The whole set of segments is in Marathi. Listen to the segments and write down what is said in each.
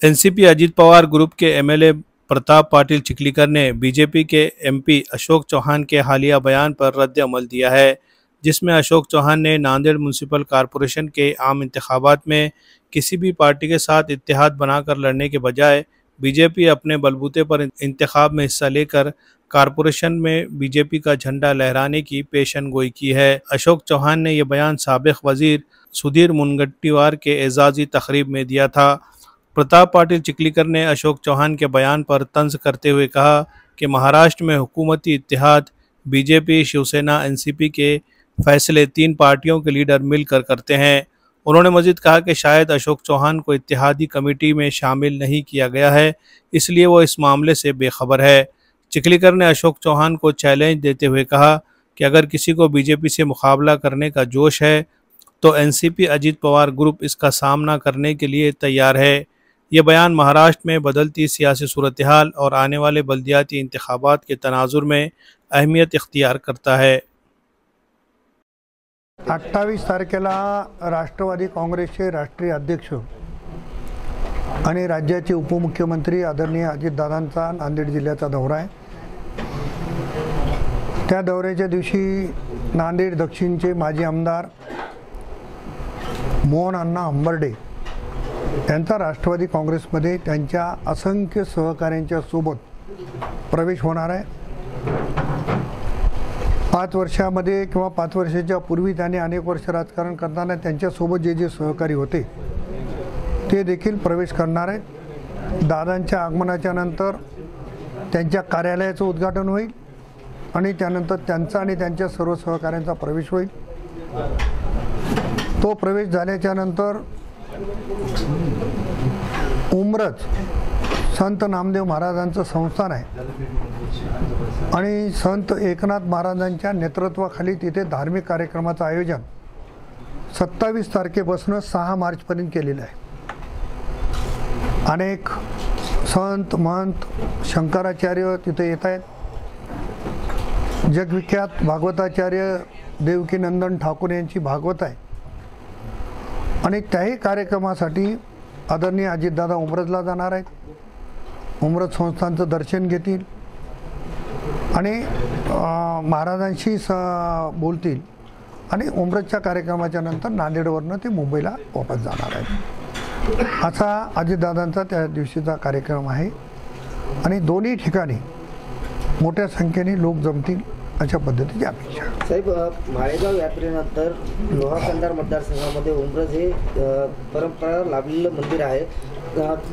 एनसीपी अजित पवार ग्रुप के एमएलए प्रताप पाटिल चिखलीकर ने बीजेपी के एमपी अशोक चौहान के हालिया बयान पर रद्द अमल दिया है, जिसमें अशोक चौहान ने नांदेड़ म्यूनिसिपल कॉरपोरेशन के आम इंतखाबात में किसी भी पार्टी के साथ इत्तेहाद बनाकर लड़ने के बजाय बीजेपी अपने बलबूते पर इंतखाब में हिस्सा लेकर कॉरपोरेशन में बीजेपी का झंडा लहराने की पेशनगोई की है। अशोक चौहान ने यह बयान साबिक वजीर सुधीर मुनगंटीवार के एजाजी तकरीब में दिया था। प्रताप पाटिल चिखलीकर ने अशोक चौहान के बयान पर तंज करते हुए कहा कि महाराष्ट्र में हुकूमती इत्तेहाद बीजेपी, शिवसेना, एनसीपी के फैसले 3 पार्टियों के लीडर मिलकर करते हैं। उन्होंने मजीद कहा कि शायद अशोक चौहान को इत्तेहादी कमेटी में शामिल नहीं किया गया है, इसलिए वो इस मामले से बेखबर है। चिखलीकर ने अशोक चौहान को चैलेंज देते हुए कहा कि अगर किसी को बीजेपी से मुकाबला करने का जोश है तो एनसीपी अजित पवार ग्रुप इसका सामना करने के लिए तैयार है। ये बयान महाराष्ट्र में बदलती सियासी सूरत हाल और आने वाले बल्दियाती इंतखाबात के तनाजुर में अहमियत इख्तियार करता है। 28 तारखेला राष्ट्रवादी काँग्रेसचे राष्ट्रीय अध्यक्ष आणि राज्याचे उपमुख्यमंत्री आदरणीय अजितदादांचा नांदेड जिल्ह्याचा दौरा आहे। त्या दौऱ्याच्या दिवशी नांदेड दक्षिणचे माजी आमदार मोहन अण्णा हंबर्डे यांचा राष्ट्रवादी काँग्रेसमध्ये त्यांच्या असंख्य सहकाऱ्यांच्या सोबत प्रवेश होणार आहे। 5 वर्षामध्ये किंवा 5 वर्षाच्या पूर्वी त्यांनी अनेक वर्ष राजकारण करताना त्यांच्यासोबत जे सहकारी होते ते देखील प्रवेश करणार आहेत। दादांच्या आगमनाच्या नंतर त्यांच्या कार्यालयाचं उद्घाटन होईल आणि त्यानंतर त्यांचा आणि त्यांच्या सर्व सहकाऱ्यांचा प्रवेश होईल। तो प्रवेश झाल्याच्या नंतर उमरज संत नामदेव महाराजांचं संस्थान आहे आणि संत एकनाथ महाराजांच्या नेतृत्वाखाली तिथे धार्मिक कार्यक्रमाचं आयोजन 27 तारखेपासून 6 मार्चपर्यंत केलेलं आहे। अनेक संत महंत शंकराचार्य तिथे येत आहेत। जगविख्यात भागवताचार्य देवकीनंदन ठाकूर यांची भागवत आहे आणि त्याही कार्यक्रमासाठी आदरणीय अजितदादा उमरजला जाणार आहेत। उमरज संस्थांचं दर्शन घेतील आणि महाराजांशी बोलतील आणि उमरजच्या कार्यक्रमाच्या नंतर नांदेडवरून ते मुंबईला वापस जाणार आहेत। असा अजितदादांचा त्या दिवशीचा कार्यक्रम आहे आणि दोन्ही ठिकाणी मोठ्या संख्येने लोक जमतील अशा पद्धतीची अपेक्षा। साहेब, माळेगाव यात्रेनंतर लोहा कंधार मतदारसंघामध्ये उमरज हे परंपरा लाभलेलं मंदिर आहे।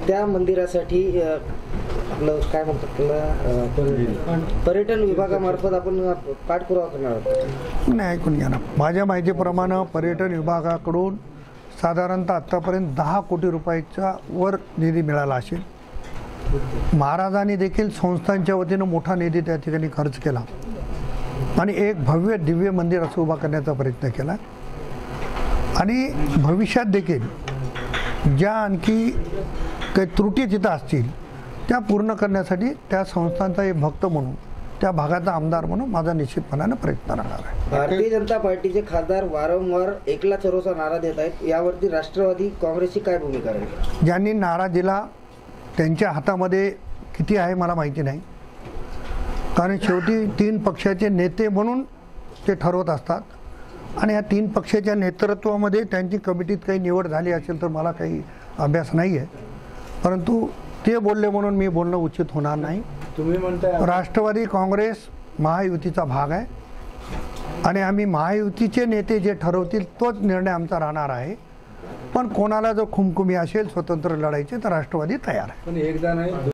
त्या मंदिरासाठी आपलं काय म्हणतात त्याला पर्यटन विभागामार्फत आपण पाठपुरावा करणार आहोत। नाही, ऐकून घ्या ना, माझ्या माहितीप्रमाणे पर्यटन विभागाकडून साधारणतः आतापर्यंत 10 कोटी रुपयाच्या वर निधी मिळाला असेल। महाराजांनी देखील संस्थांच्या वतीने मोठा निधी त्या ठिकाणी खर्च केला आणि एक भव्य दिव्य मंदिर असं उभा करण्याचा प्रयत्न केला आणि भविष्यात देखील ज्या आणखी काही त्रुटी तिथं असतील त्या पूर्ण करण्यासाठी त्या संस्थांचा एक भक्त म्हणून, त्या भागाचा आमदार म्हणून माझा निश्चितपणाने प्रयत्न राहणार आहे। भारतीय जनता पार्टीचे खासदार वारंवार एकला चरोचा नारा देत आहेत, यावरती राष्ट्रवादी काँग्रेसची काय भूमिका आहे? ज्यांनी नारा दिला त्यांच्या हातामध्ये किती आहे मला माहिती नाही, कारण शेवटी 3 पक्षाचे नेते म्हणून ते ठरवत असतात आणि या 3 पक्षाच्या नेतृत्वामध्ये त्यांची कमिटीत काही निवड झाली असेल तर मला काही अभ्यास नाही आहे, परंतु ते बोलले म्हणून मी बोलणं उचित होणार नाही। तुम्ही म्हणताय राष्ट्रवादी काँग्रेस महायुतीचा भाग आहे आणि आम्ही महायुतीचे नेते जे ठरवतील तोच निर्णय आमचा राहणार आहे, पण कोणाला जर खुमखुमी असेल स्वतंत्र लढायचे तर राष्ट्रवादी तयार आहे। पण एकदा नाही